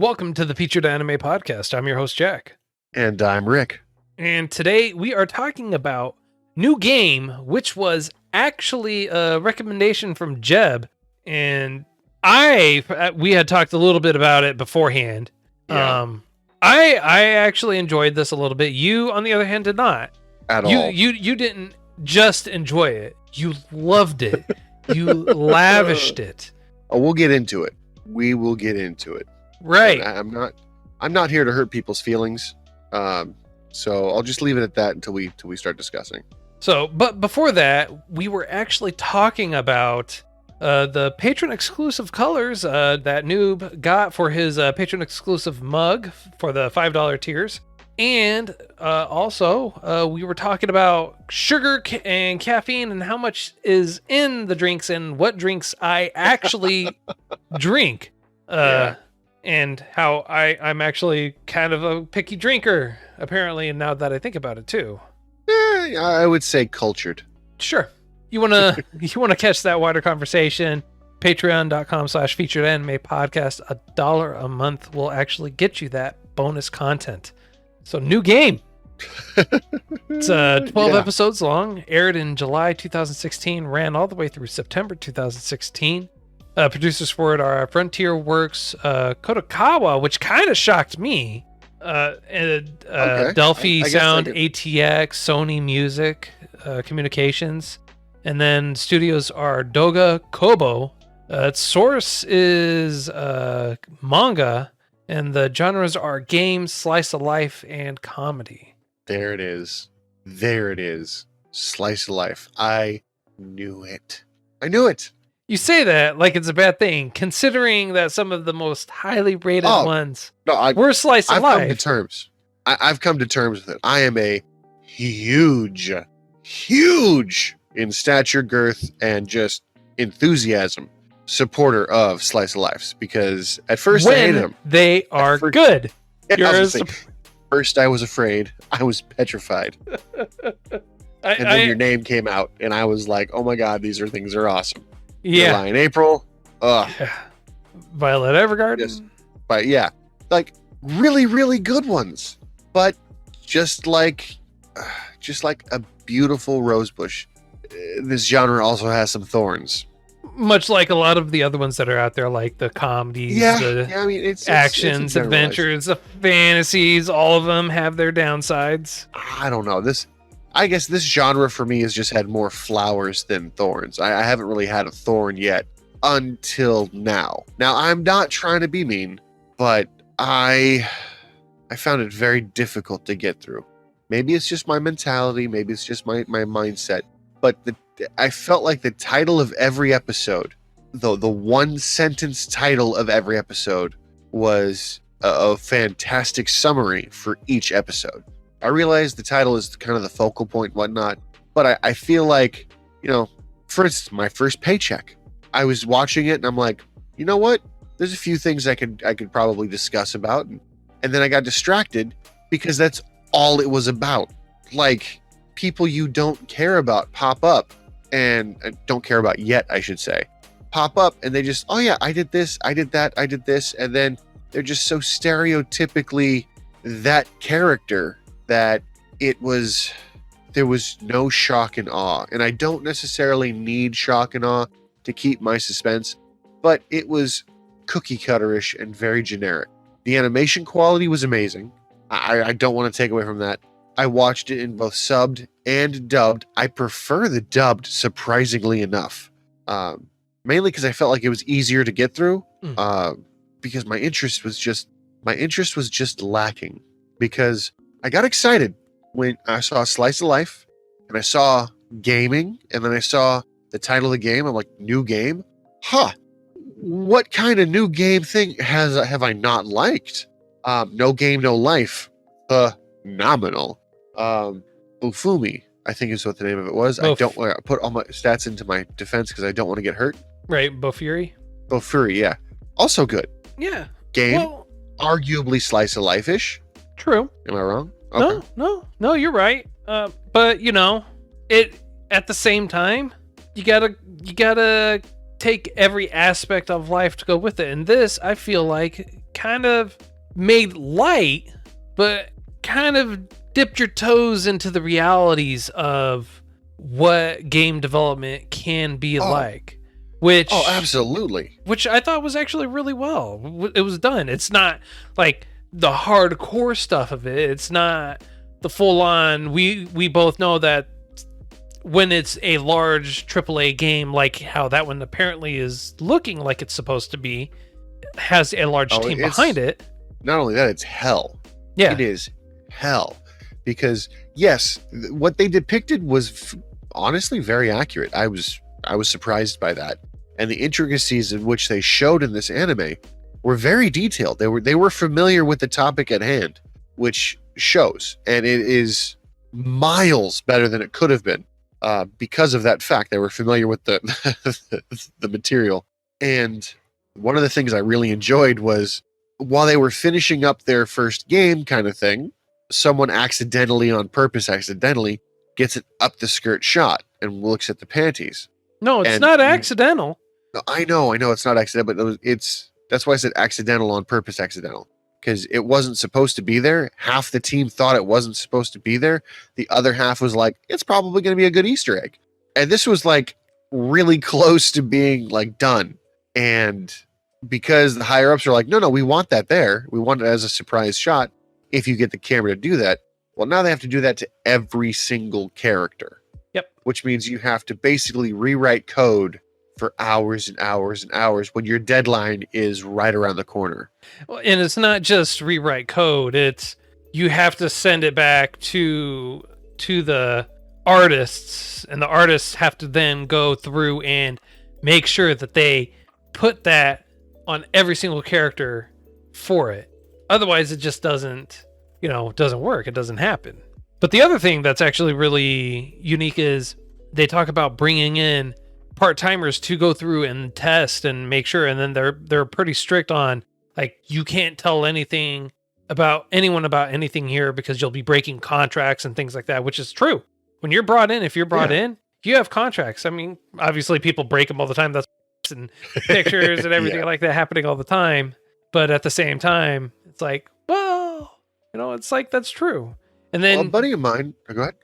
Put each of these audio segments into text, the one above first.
Welcome to the Featured Anime Podcast. I'm your host, Jack. And I'm Rick. And today we are talking about New Game, which was actually a recommendation from Jeb. And we had talked a little bit about it beforehand. Yeah. I actually enjoyed this a little bit. You, on the other hand, did not. At all. You didn't just enjoy it. You loved it. You lavished it. Oh, we'll get into it. We will get into it. Right. And I'm not here to hurt people's feelings. So I'll just leave it at that until we start discussing. So, but before that, we were actually talking about the patron exclusive colors that Noob got for his patron exclusive mug for the $5 tiers. And also, we were talking about sugar and caffeine and how much is in the drinks and what drinks I actually drink. And how I'm actually kind of a picky drinker, apparently, and now that I think about it too. I would say cultured. Sure. You wanna catch that wider conversation? Patreon.com/featured anime podcast. $1 a month will actually get you that bonus content. So, New Game. It's 12 episodes long, aired in July 2016, ran all the way through September 2016. Producers for it are Frontier Works, Kadokawa, which kind of shocked me, and Delfi Sound, ATX, Sony Music, Communications, and then studios are Doga, Kobo. Its source is manga, and the genres are games, slice of life, and comedy. There it is. Slice of life. I knew it. You say that like it's a bad thing, considering that some of the most highly rated ones were slice of life. I've come to terms with it. I am a huge in stature, girth, and just enthusiasm supporter of slice of lives, because at first I hated them. They are good. First I was afraid. I was petrified. And then your name came out, and I was like, oh my god, these things are awesome. Yeah. July and April. Violet Evergarden. Yes. But yeah, like really, really good ones. But just like a beautiful rosebush, this genre also has some thorns. Much like a lot of the other ones that are out there, like the comedies, it's actions, adventures, the fantasies, all of them have their downsides. I don't know. I guess this genre for me has just had more flowers than thorns. I haven't really had a thorn yet until now. Now, I'm not trying to be mean, but I found it very difficult to get through. Maybe it's just my mentality. Maybe it's just my mindset. But I felt like the title of every episode, the one sentence title of every episode, was a fantastic summary for each episode. I realize the title is kind of the focal point and whatnot, but I feel like, for instance, my first paycheck, I was watching it and I'm like, you know what? There's a few things I could probably discuss about. And then I got distracted because that's all it was about. Like, people you don't care about pop up, and don't care about yet, I should say, pop up, and they just, oh yeah, I did this, I did that, I did this. And then they're just so stereotypically that character that there was no shock and awe. And I don't necessarily need shock and awe to keep my suspense, but it was cookie cutterish and very generic. The animation quality was amazing. I don't want to take away from that. I watched it in both subbed and dubbed. I prefer the dubbed, surprisingly enough. Mainly because I felt like it was easier to get through. Because my interest was just lacking. Because I got excited when I saw Slice of Life, and I saw gaming, and then I saw the title of the game. I'm like, New Game? What kind of new game thing have I not liked? No Game, No Life. Phenomenal. Ufumi, I think is what the name of it was. I don't want to put all my stats into my defense because I don't want to get hurt. Right, Bofuri, yeah. Also good. Yeah. Game, arguably Slice of Life-ish. True. Am I wrong? Okay. No, you're right. But it at the same time, you gotta take every aspect of life to go with it. And this, I feel like, kind of made light, but kind of dipped your toes into the realities of what game development can be like. Which absolutely. Which I thought was actually really well. It was done. It's not like the hardcore stuff of it. It's not the full on. We both know that when it's a large AAA game, like how that one apparently is looking like it's supposed to be, has a large team behind it. Not only that, it's hell. Yeah, it is hell. Because yes, what they depicted was honestly very accurate. I was surprised by that, and the intricacies in which they showed in this anime were very detailed. They were familiar with the topic at hand, which shows, and it is miles better than it could have been. Because of that fact, they were familiar with the the material. And one of the things I really enjoyed was while they were finishing up their first game kind of thing, someone accidentally, on purpose, gets an up the skirt shot and looks at the panties. No, it's not accidental. No, I know it's not accidental, but that's why I said accidental on purpose, accidental. Because it wasn't supposed to be there. Half the team thought it wasn't supposed to be there. The other half was like, it's probably going to be a good Easter egg. And this was like really close to being like done. And because the higher ups are like, no, we want that there. We want it as a surprise shot. If you get the camera to do that. Well, now they have to do that to every single character. Yep. Which means you have to basically rewrite code for hours and hours and hours when your deadline is right around the corner. Well, and it's not just rewrite code. It's you have to send it back to the artists, and the artists have to then go through and make sure that they put that on every single character for it. Otherwise, it just doesn't work. It doesn't happen. But the other thing that's actually really unique is they talk about bringing in part-timers to go through and test and make sure, and then they're pretty strict on, like, you can't tell anything about anything here because you'll be breaking contracts and things like that, which is true. When you're brought in, if you're brought in, you have contracts. I mean, obviously people break them all the time. That's and pictures and everything like that happening all the time. But at the same time, it's like, well, it's like, that's true. And then a buddy of mine, go ahead.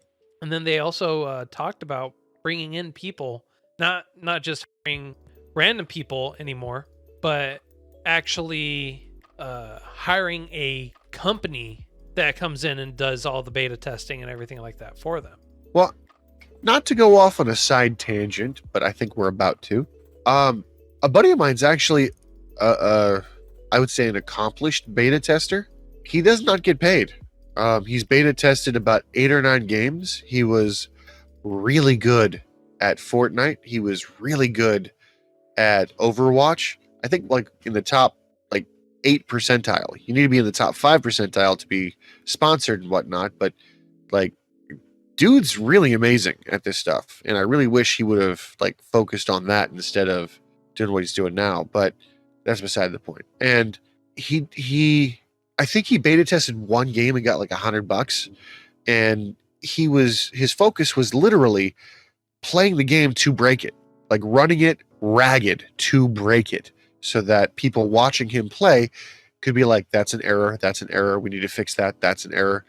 And then they also talked about bringing in people, not just hiring random people anymore, but actually hiring a company that comes in and does all the beta testing and everything like that for them. Well, not to go off on a side tangent, but I think we're about to. A buddy of mine's actually, I would say, an accomplished beta tester. He does not get paid. He's beta tested about 8 or 9 games. He was really good at Fortnite. He was really good at Overwatch. I think like in the top 8 percentile. You need to be in the top 5 percentile to be sponsored and whatnot. But like, dude's really amazing at this stuff. And I really wish he would have focused on that instead of doing what he's doing now. But that's beside the point. And I think he beta tested one game and got like $100. And his focus was literally playing the game to break it, like running it ragged to break it, so that people watching him play could be like, that's an error. We need to fix that. That's an error.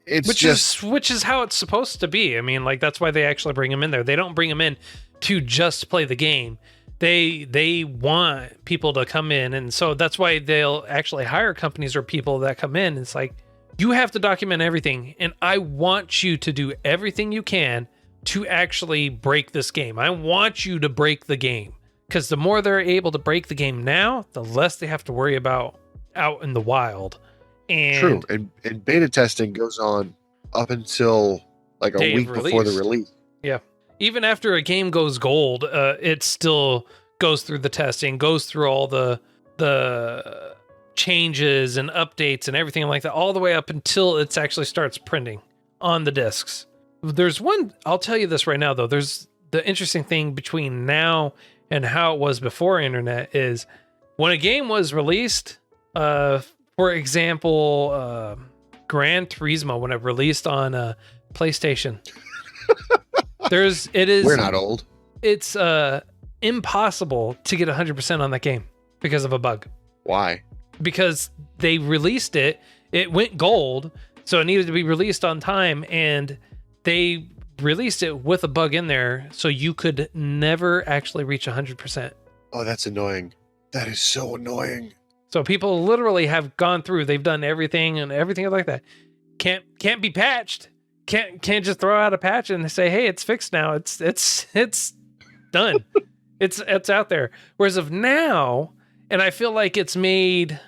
Which is how it's supposed to be. I mean, like, that's why they actually bring him in there. They don't bring him in to just play the game. They want people to come in, and so that's why they'll actually hire companies or people that come in. It's like, you have to document everything, and I want you to do everything you can to actually break this game. I want you to break the game, because the more they're able to break the game now, the less they have to worry about out in the wild. And true, and beta testing goes on up until like a week before the release. Yeah. Even after a game goes gold, it still goes through the testing, goes through all the changes and updates and everything like that, all the way up until it actually starts printing on the discs. There's one, I'll tell you this right now, though. There's the interesting thing between now and how it was before internet is when a game was released, for example, Gran Turismo, when it released on PlayStation. We're not old. It's impossible to get 100% on that game because of a bug. Why? because they released it. It went gold, so it needed to be released on time, and they released it with a bug in there, so you could never actually reach 100%. Oh, that's annoying. That is so annoying. So people literally have gone through. They've done everything and everything like that. Can't be patched. Can't just throw out a patch and say, "Hey, it's fixed now. It's done. it's out there." Whereas of now, and I feel like it's made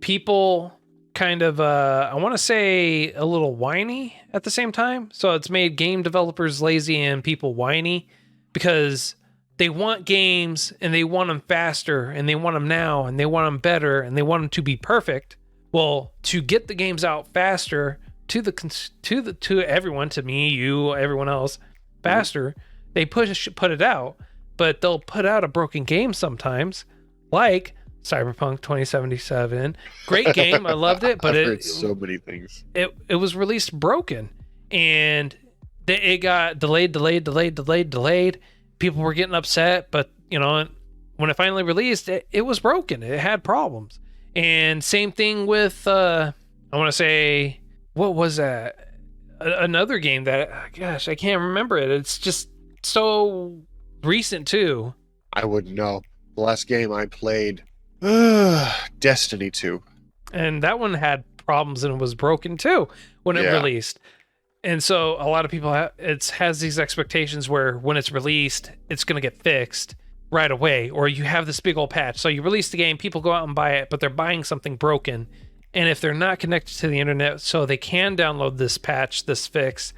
people kind of I want to say a little whiny at the same time. So it's made game developers lazy and people whiny because they want games and they want them faster and they want them now and they want them better and they want them to be perfect. Well, to get the games out faster to everyone, to me, you, everyone else, faster, they put it out, but they'll put out a broken game sometimes, like Cyberpunk 2077. Great game, I loved it, but I've heard so many things. It was released broken, and it got delayed. People were getting upset, but when it finally released, it was broken. It had problems. And same thing with I want to say, what was that? Another game that, gosh, I can't remember it. It's just so recent too. I wouldn't know. The last game I played, Destiny 2. And that one had problems and was broken too when it released. And so a lot of people has these expectations where when it's released, it's going to get fixed right away, or you have this big old patch. So you release the game, people go out and buy it, but they're buying something broken. And if they're not connected to the internet so they can download this patch, this fix,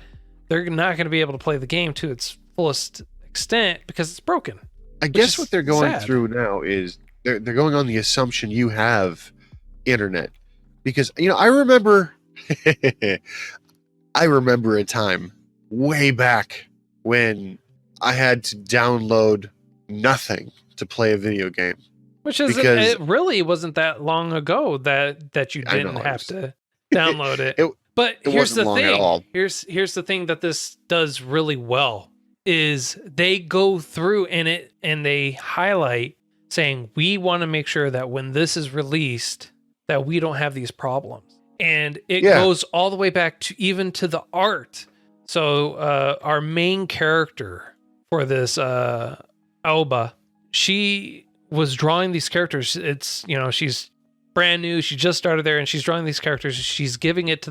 they're not going to be able to play the game to its fullest extent because it's broken. I guess what they're going through now is they're going on the assumption you have internet. Because, I remember a time way back when I had to download nothing to play a video game. Which is, it really wasn't that long ago that you didn't have to download it. But here's the thing. Here's the thing that this does really well is they go through and they highlight saying, we want to make sure that when this is released that we don't have these problems. And it goes all the way back to even to the art. So our main character for this Aoba, she was drawing these characters. It's, she's brand new. She just started there and she's drawing these characters. She's giving it to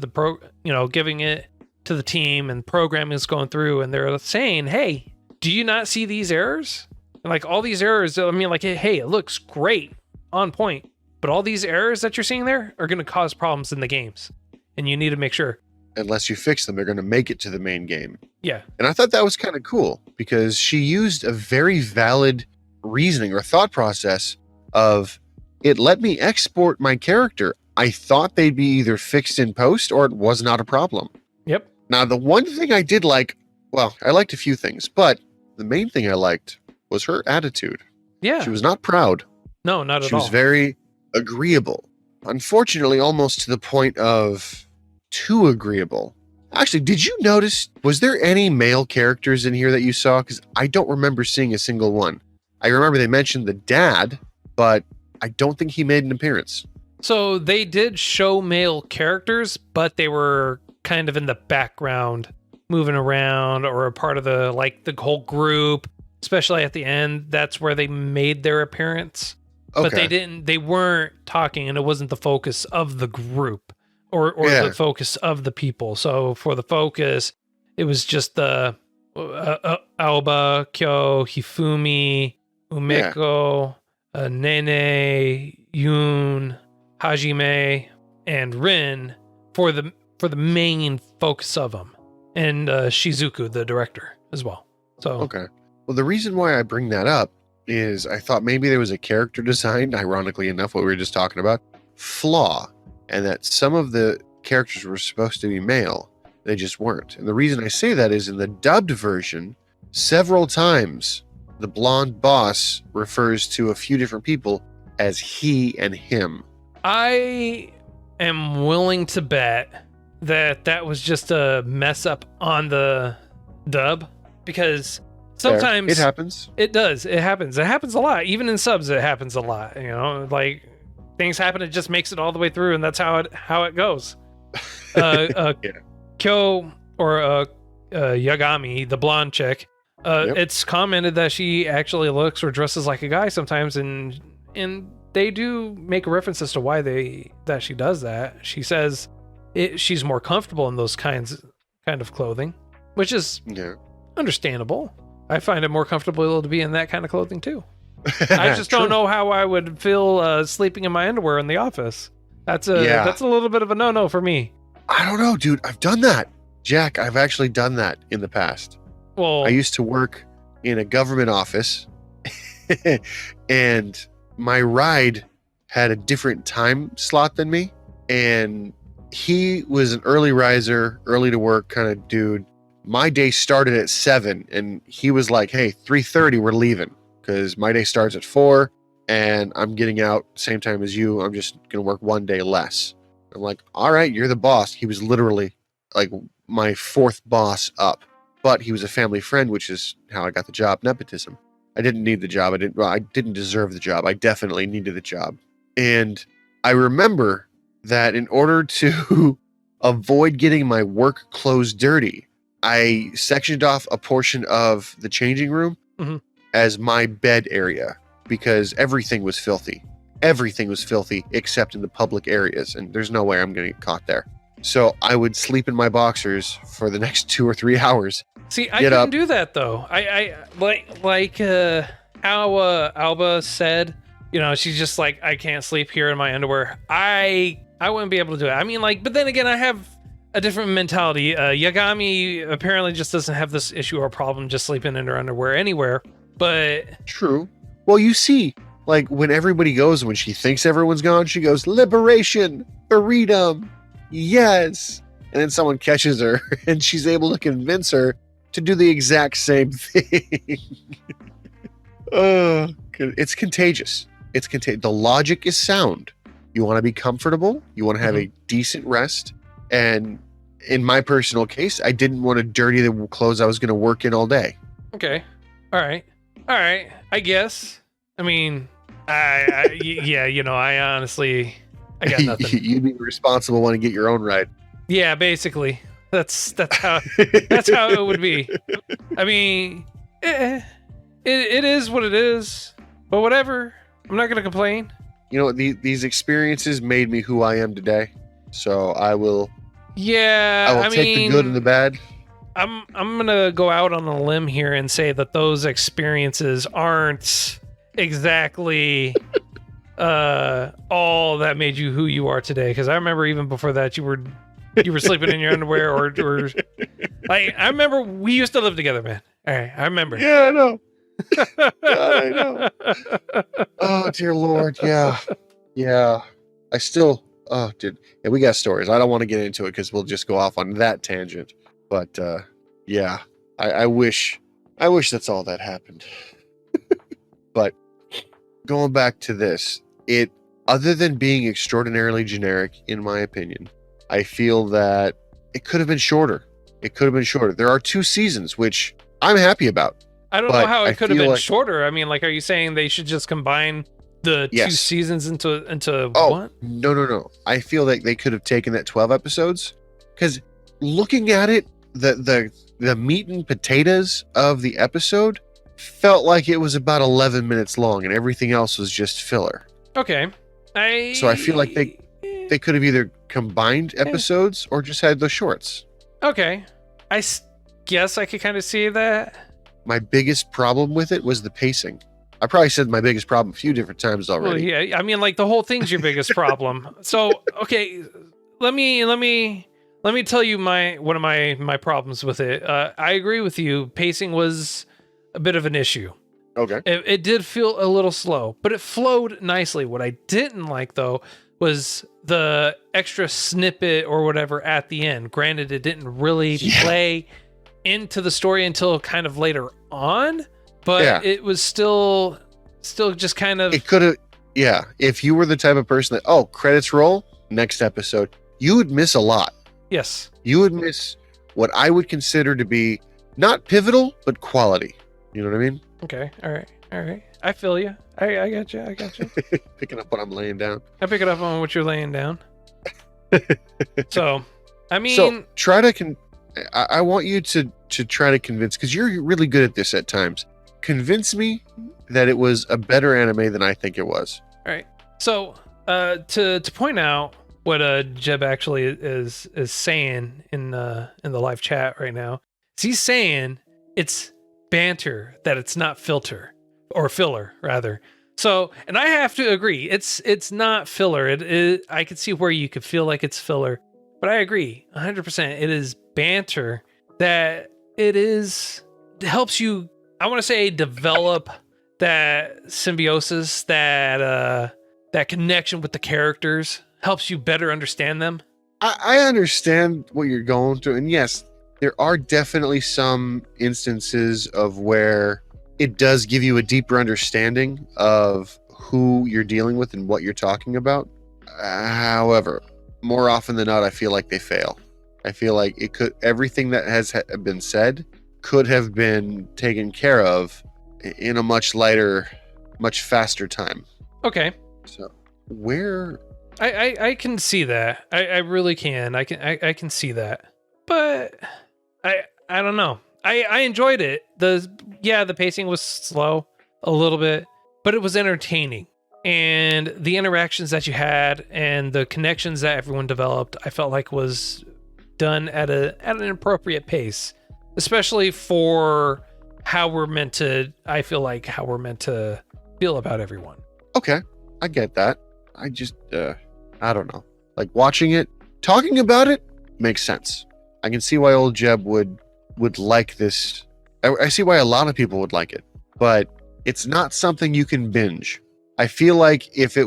giving it to the team, and programming is going through, and they're saying, hey, do you not see these errors? And like all these errors, I mean, like, hey, it looks great, on point, but all these errors that you're seeing there are going to cause problems in the games, and you need to make sure. Unless you fix them, they're going to make it to the main game. Yeah. And I thought that was kind of cool because she used a very valid reasoning or thought process of, it let me export my character. I thought they'd be either fixed in post or it was not a problem. Yep. Now, the one thing I did like, well, I liked a few things, but the main thing I liked was her attitude. Yeah. She was not proud. No, not at all. She was very agreeable. Unfortunately, almost to the point of too agreeable. Actually, did you notice, was there any male characters in here that you saw? Because I don't remember seeing a single one. I remember they mentioned the dad, but I don't think he made an appearance. So they did show male characters, but they were kind of in the background, moving around, or a part of the whole group, especially at the end. That's where they made their appearance. Okay. But they weren't talking, and it wasn't the focus of the group or the focus of the people. So for the focus, it was just the Aoba, Kyo, Hifumi, Umeko, Nene, Yoon, Hajime, and Rin for the main focus of them, and Shizuku, the director, as well. So okay. Well, the reason why I bring that up is I thought maybe there was a character design, ironically enough, what we were just talking about, flaw, and that some of the characters were supposed to be male. They just weren't. And the reason I say that is in the dubbed version, several times the blonde boss refers to a few different people as he and him. I am willing to bet that was just a mess up on the dub, because sometimes it happens. It does. It happens. It happens a lot. Even in subs, it happens a lot. Like things happen. It just makes it all the way through, and that's how it goes. Yeah. Kyo or Yagami, the blonde chick, it's commented that she actually looks or dresses like a guy sometimes, and they do make a reference as to why that she does that. She says she's more comfortable in those kind of clothing, which is understandable. I find it more comfortable to be in that kind of clothing too. I just don't know how I would feel sleeping in my underwear in the office. That's a little bit of a no-no for me. I don't know, dude. I've done that. Jack, I've actually done that in the past. Well, I used to work in a government office and my ride had a different time slot than me. And he was an early riser, early to work kind of dude. My day started at 7 and he was like, hey, 3:30, we're leaving because my day starts at 4 and I'm getting out same time as you. I'm just going to work one day less. I'm like, all right, you're the boss. He was literally like my 4th boss up, but he was a family friend, which is how I got the job. Nepotism. I didn't need the job. I didn't deserve the job. I definitely needed the job. And I remember that in order to avoid getting my work clothes dirty, I sectioned off a portion of the changing room as my bed area because everything was filthy. Everything was filthy except in the public areas, and there's no way I'm going to get caught there. So I would sleep in my boxers for the next 2 or 3 hours. See, I couldn't do that though. I like how Alba said, you know, she's just like, I can't sleep here in my underwear. I wouldn't be able to do it. I mean, like, but then again, I have a different mentality. Yagami apparently just doesn't have this issue or problem just sleeping in her underwear anywhere. But true. Well, you see, like when everybody goes, when she thinks everyone's gone, she goes, liberation, freedom, yes. And then someone catches her and she's able to convince her to do the exact same thing. It's contagious. It's contagious. The logic is sound. You want to be comfortable. You want to have a decent rest. And in my personal case, I didn't want to dirty the clothes I was going to work in all day. Okay. All right. I guess. I mean, yeah, you know, I honestly, I got nothing. You'd be the responsible one to get your own ride. Yeah, basically. That's how it would be. I mean, it is what it is. But whatever. I'm not gonna complain. You know, these experiences made me who I am today. So I will. Yeah, I will take the good and the bad. I'm gonna go out on a limb here and say that those experiences aren't exactly all that made you who you are today. Because I remember even before that you were sleeping in your underwear or like I remember we used to live together, man. All right, I remember. Yeah, I know. God, I know. Oh dear Lord, yeah. I still. Oh, dude. Yeah, we got stories. I don't want to get into it because we'll just go off on that tangent. But yeah, I wish that's all that happened. But going back to this, it other than being extraordinarily generic, in my opinion, I feel that it could have been shorter. There are 2 seasons, which I'm happy about. I don't know how it could have been shorter. I mean, like, are you saying they should just combine the 2 seasons into what? No. I feel like they could have taken that 12 episodes because looking at it, the meat and potatoes of the episode felt like it was about 11 minutes long and everything else was just filler. Okay. So I feel like they could have either combined episodes or just had the shorts. Okay. I guess I could kind of see that. My biggest problem with it was the pacing. I probably said my biggest problem a few different times already. Well, yeah, I mean, like the whole thing's your biggest problem. So, okay, let me tell you one of my problems with it. I agree with you. Pacing was a bit of an issue. Okay. It did feel a little slow, but it flowed nicely. What I didn't like though was the extra snippet or whatever at the end. Granted, it didn't really play into the story until kind of later on. But it was still just kind of. It could have, if you were the type of person that, credits roll, next episode, you would miss a lot. Yes. You would miss what I would consider to be not pivotal, but quality. You know what I mean? Okay. All right. All right. I feel you. I got you. I got you. Picking up what I'm laying down. I pick it up on what you're laying down. So, I mean, So try to I want you to try to convince, because you're really good at this at times. Convince me that it was a better anime than I think it was. all right. So, to point out what Jeb actually is saying in the live chat right now, is he's saying it's banter, that it's not filler rather. So, and I have to agree, it's not filler. I could see where you could feel like it's filler, but I agree 100%. It is banter that it helps you, I want to say, develop that symbiosis, that connection with the characters, helps you better understand them. I understand what you're going through, and yes, there are definitely some instances of where it does give you a deeper understanding of who you're dealing with and what you're talking about. However, more often than not, I feel like they fail. I feel like everything that has been said could have been taken care of in a much lighter, much faster time. Okay. So where I can see that. I really can. I can see that. But I don't know. I enjoyed it. The pacing was slow a little bit, but it was entertaining. And the interactions that you had and the connections that everyone developed, I felt like was done at an appropriate pace, especially for how we're meant to feel about everyone. Okay, I get that. I just I don't know. Like, watching it, talking about it makes sense. I can see why old Jeb would like this. I see why a lot of people would like it, but it's not something you can binge. I feel like if I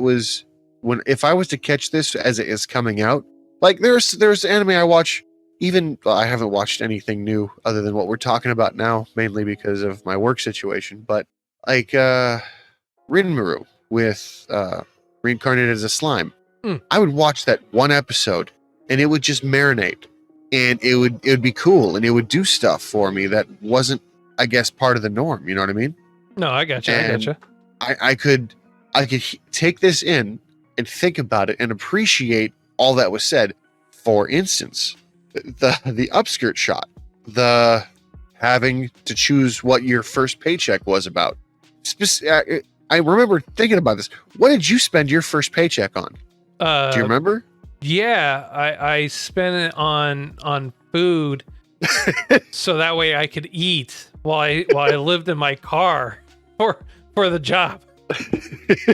was to catch this as it is coming out, like there's anime I watch, I haven't watched anything new other than what we're talking about now, mainly because of my work situation, but like Rinmaru with reincarnated as a slime. I would watch that one episode and it would just marinate, and it would be cool, and it would do stuff for me that wasn't, I guess, part of the norm. You know what I mean? No, I gotcha. I could take this in and think about it and appreciate all that was said. For instance, the upskirt shot, the having to choose what your first paycheck was about. I remember thinking about this. What did you spend your first paycheck on? Do you remember? Yeah, I spent it on food, so that way I could eat while I lived in my car for the job.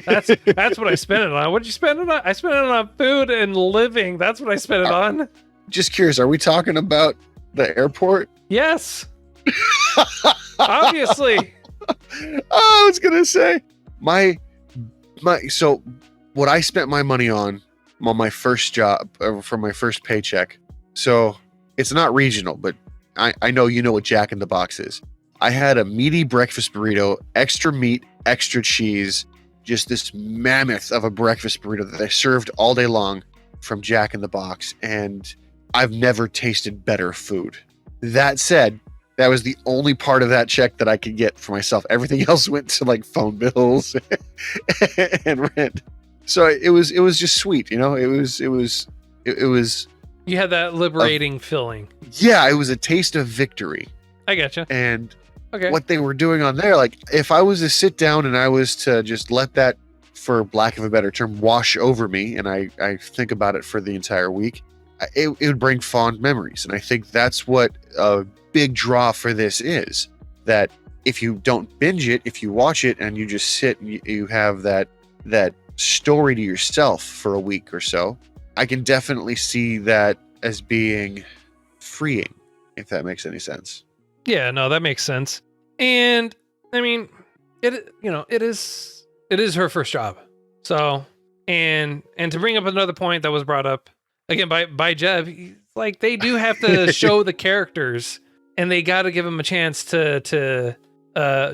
That's what I spent it on. What did you spend it on? I spent it on food and living. That's what I spent it on. Just curious, are we talking about the airport? Yes. Obviously. I was gonna say so what I spent my money on my first job, for my first paycheck. So it's not regional, but I know you know what Jack in the Box is. I had a meaty breakfast burrito, extra meat, extra cheese, just this mammoth of a breakfast burrito that I served all day long from Jack in the Box, and I've never tasted better food. That said, that was the only part of that check that I could get for myself. Everything else went to like phone bills and rent. So it was just sweet, you know. It was. You had that liberating feeling. Yeah, it was a taste of victory. I gotcha. And okay, what they were doing on there, like if I was to sit down and I was to just let that, for lack of a better term, wash over me, and I think about it for the entire week, it would bring fond memories. And I think that's what a big draw for this is. That if you don't binge it, if you watch it and you just sit and you have that story to yourself for a week or so, I can definitely see that as being freeing, if that makes any sense. Yeah, no, that makes sense. And I mean, it is her first job. So, and to bring up another point that was brought up again by Jeb, like they do have to show the characters, and they got to give them a chance to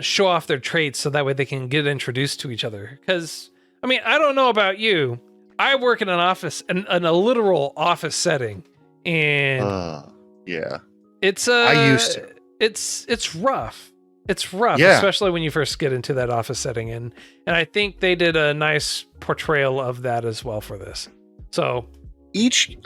show off their traits, so that way they can get introduced to each other. Because I mean, I don't know about you, I work in an office, in a literal office setting, and yeah, it's I used to. It's rough. It's rough, Yeah. especially when you first get into that office setting, and I think they did a nice portrayal of that as well for this. So Each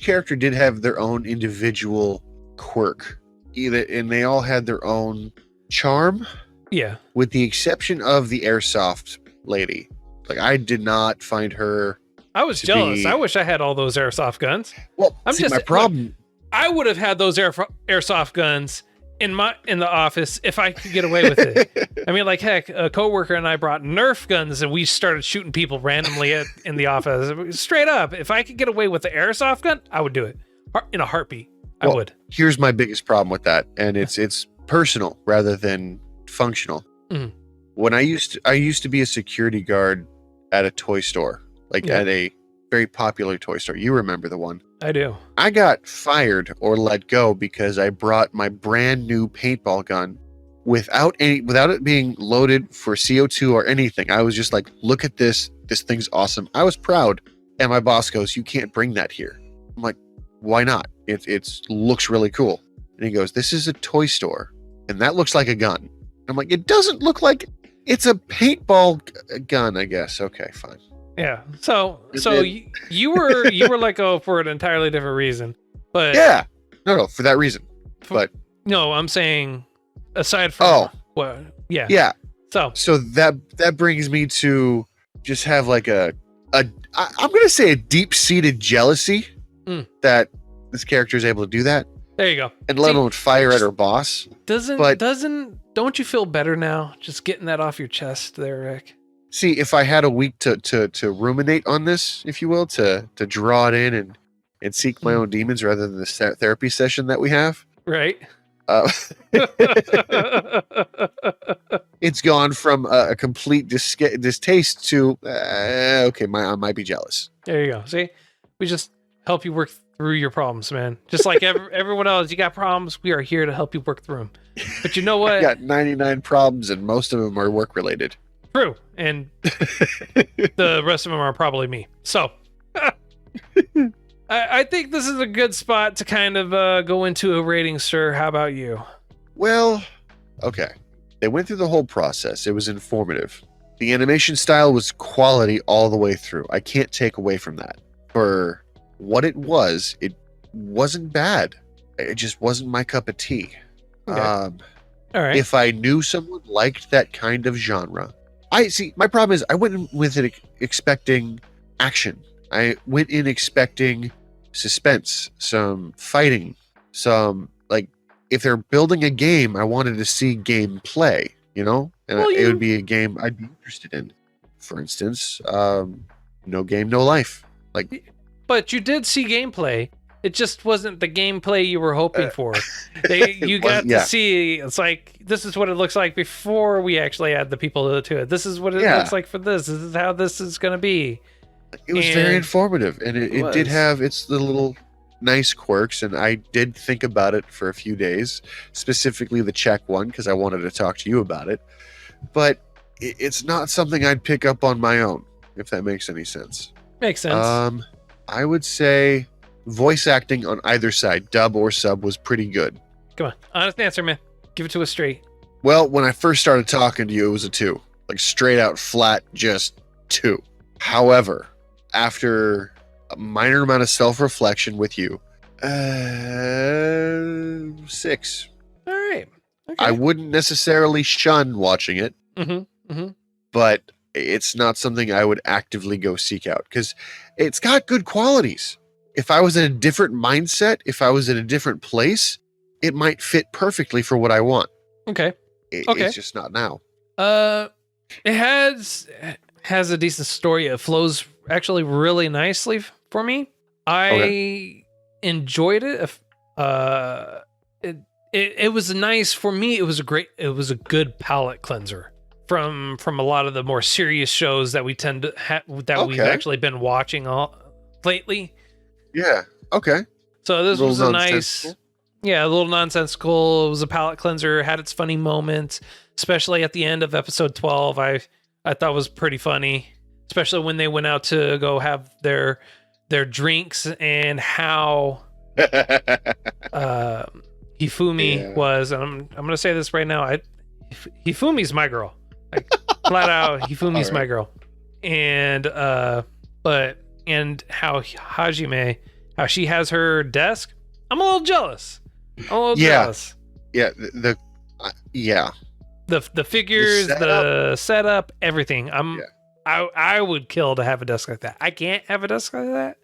character did have their own individual quirk, and they all had their own charm, yeah, with the exception of the airsoft lady. Like, I did not find her. I was jealous. I wish I had all those airsoft guns. Well, I'm just my problem. Look, I would have had those airsoft guns in the office if I could get away with it. I mean, like, heck, a coworker and I brought Nerf guns and we started shooting people randomly in the office. Straight up, if I could get away with the airsoft gun, I would do it in a heartbeat. I would. Here's my biggest problem with that, and it's personal rather than functional. Mhm. When I used to be a security guard at a toy store, like at a very popular toy store. You remember the one? I do. I got fired or let go because I brought my brand new paintball gun without it being loaded for CO2 or anything. I was just like, look at this. This thing's awesome. I was proud. And my boss goes, you can't bring that here. I'm like, why not? It looks really cool. And he goes, this is a toy store. And that looks like a gun. I'm like, it doesn't look like it's a paintball gun, I guess. Okay, fine. Yeah. So you were let go for an entirely different reason. But yeah. No, for that reason. But no, I'm saying aside from yeah. Yeah. So that brings me to just have like I'm gonna say a deep-seated jealousy that this character is able to do that. There you go. And let alone fire at her boss. Don't you feel better now? Just getting that off your chest there, Rick. See, if I had a week to ruminate on this, if you will, to draw it in and seek my own demons rather than the therapy session that we have. Right. It's gone from a complete distaste to, okay, I might be jealous. There you go. See, we just help you work through your problems, man. Just like everyone else, you got problems. We are here to help you work through them. But you know what? I got 99 problems and most of them are work related. True. And the rest of them are probably me. So I think this is a good spot to kind of go into a rating, sir. How about you? Well, okay. They went through the whole process. It was informative. The animation style was quality all the way through. I can't take away from that. For what it wasn't bad. It just wasn't my cup of tea. Okay. All right. If I knew someone liked that kind of genre, my problem is I went in with it expecting action. I went in expecting suspense, some fighting, some, like, if they're building a game, I wanted to see gameplay, and it would be a game I'd be interested in. For instance, No Game, No Life. But you did see gameplay. It just wasn't the gameplay you were hoping for. You got to see, it's like, this is what it looks like before we actually add the people to it. This is what it looks like for this. This is how this is going to be. It was very informative, and it did have its little nice quirks, and I did think about it for a few days, specifically the Czech one, because I wanted to talk to you about it. But it's not something I'd pick up on my own, if that makes any sense. Makes sense. I would say voice acting on either side, dub or sub, was pretty good. Come on, honest answer, man. Give it to us straight. Well, when I first started talking to you, it was a 2. Like, straight out flat, just 2. However, after a minor amount of self-reflection with you, 6. All right. Okay. I wouldn't necessarily shun watching it, but it's not something I would actively go seek out because it's got good qualities. If I was in a different mindset, if I was in a different place, it might fit perfectly for what I want. Okay. It's just not now. It has a decent story. It flows actually really nicely for me. I enjoyed it. It was nice for me. It was a good palate cleanser from a lot of the more serious shows that we tend to we've actually been watching lately. Yeah. Okay. So this was a nice, a little nonsensical. It was a palate cleanser. Had its funny moments, especially at the end of episode 12. I thought was pretty funny, especially when they went out to go have their drinks and how Hifumi was. And I'm gonna say this right now. Hifumi's my girl. Like flat out, Hifumi's All my right. girl. And how Hajime, how she has her desk, I'm a little jealous. Jealous. Yeah, yeah. The figures, the setup, everything. Yeah. I would kill to have a desk like that. I can't have a desk like that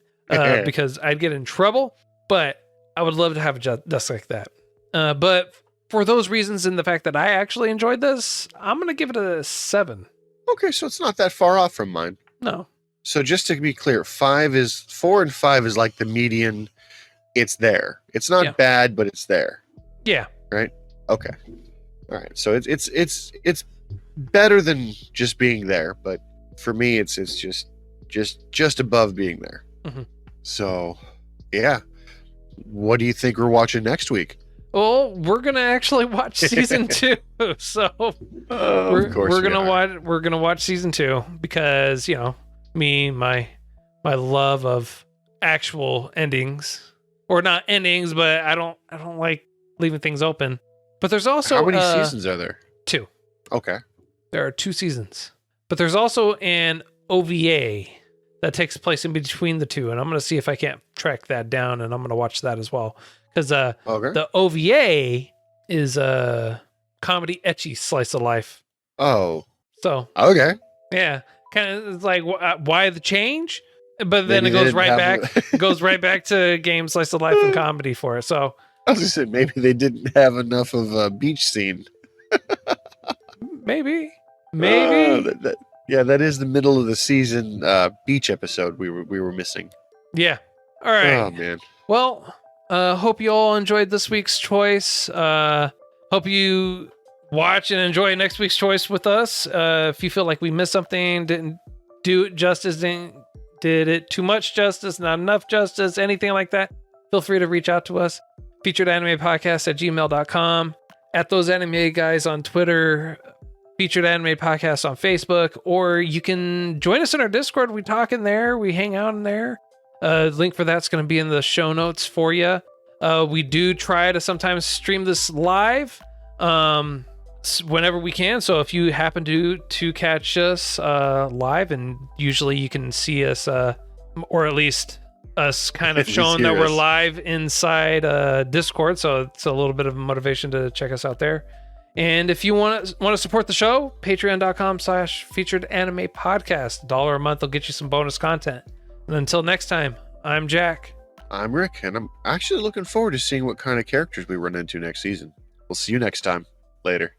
because I'd get in trouble, but I would love to have a desk like that. But for those reasons and the fact that I actually enjoyed this, I'm going to give it a 7. Okay, so it's not that far off from mine. No. So just to be clear, 4 and 5 is like the median. It's there. It's not bad, but it's there. Yeah. Right? Okay. All right. So it's better than just being there, but for me it's just above being there. Mm-hmm. So, yeah. What do you think we're watching next week? Well, we're gonna actually watch season 2, so we're gonna watch season 2 because my love of actual endings, or not endings, but I don't like leaving things open. But there's also how many seasons are there? 2. Okay, there are 2 seasons, but there's also an OVA that takes place in between the 2, and I'm gonna see if I can't track that down, and I'm gonna watch that as well. Because the OVA is a comedy ecchi slice of life. Oh. So. Okay. Yeah. Kind of it's like, why the change? But then maybe it goes right back. It goes right back to game slice of life and comedy for it. So. I was just saying, maybe they didn't have enough of a beach scene. Maybe. That is the middle of the season beach episode we were missing. Yeah. All right. Oh, man. Well. Hope you all enjoyed this week's choice. Hope you watch and enjoy next week's choice with us. If you feel like we missed something, didn't do it justice, did it too much justice, not enough justice, anything like that, feel free to reach out to us. featuredanimepodcast@gmail.com, at those anime guys on Twitter, Featured Anime Podcast on Facebook, or you can join us in our Discord. We talk in there, we hang out in there. Link for that's going to be in the show notes for you. We do try to sometimes stream this live whenever we can. So if you happen to catch us live, and usually you can see us, or at least us kind of showing that we're live inside Discord. So it's a little bit of a motivation to check us out there. And if you want to support the show, patreon.com/featured anime podcast. $1 a month will get you some bonus content. And until next time, I'm Jack. I'm Rick, and I'm actually looking forward to seeing what kind of characters we run into next season. We'll see you next time. Later.